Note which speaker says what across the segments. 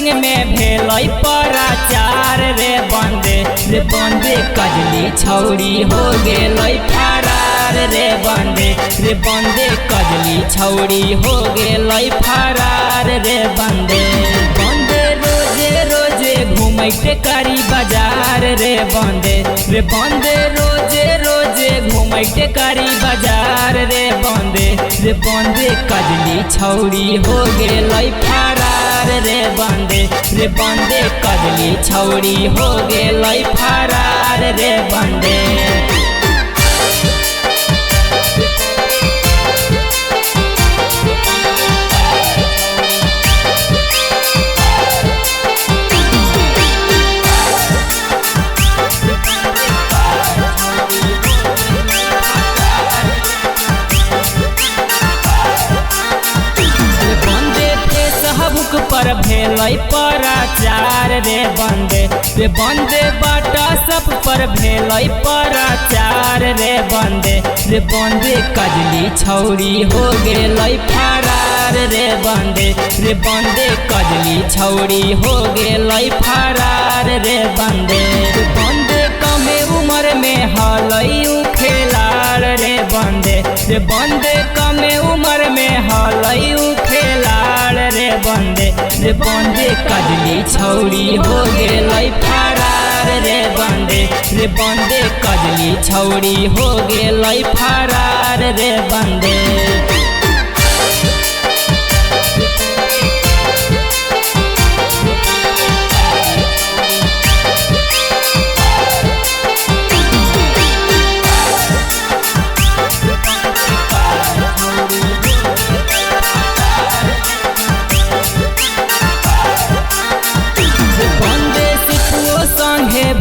Speaker 1: Coaching में भेलै पराचार रे बंदे कजली छौरी हो गेलै फरार रे बंदे कजली छौरी हो गेलै फरार रे बंदे रोजे रोजे घूमैते कारी बाजार रे बंदे रोजे रोजे घूमैते कारी बाजार रे बंदे कजली छौरी हो गेलै फरार रे बंदे कजली छौरी हो गेलै फरार रे बंदे। पर भेलै पराचार रे बंदे बाटा सब पर भेलै पराचार रे बंदे कजली छौरी हो गेलै फरार रे बंदे कजली छौरी हो गेलै फरार रे बंदे कमे उम्र में हलै खेलाड़ रे बंदे कमे उम्र में हलै खेलाड़ रे बंदे कजली छौरी हो गेलै फरार रे बंदे कजली छौरी हो गेलै फरार रे बंदे।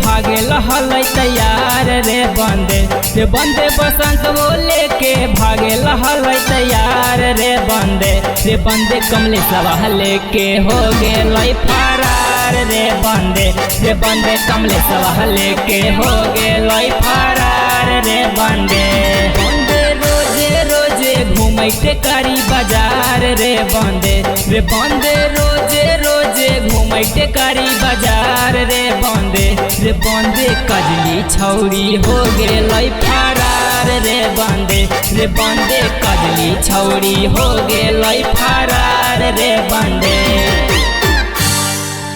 Speaker 1: भागे लहलै तैयार रे बंदे बसंत वो लेके भागे लहलै तैयार रे बंदे कमले सवाह लेके हो गेलै फरार रे बंदे कमले सवाह लेके हो गेलै फरार रे बंदे रोजे रोजे घूमैते कारी बाजार रे बंदे रोजे रोजे घूमैते कारी बाजार रे बंदे कजली छौरी हो गेलै फरार रे बंदे कजली छौरी हो गेलै फरार।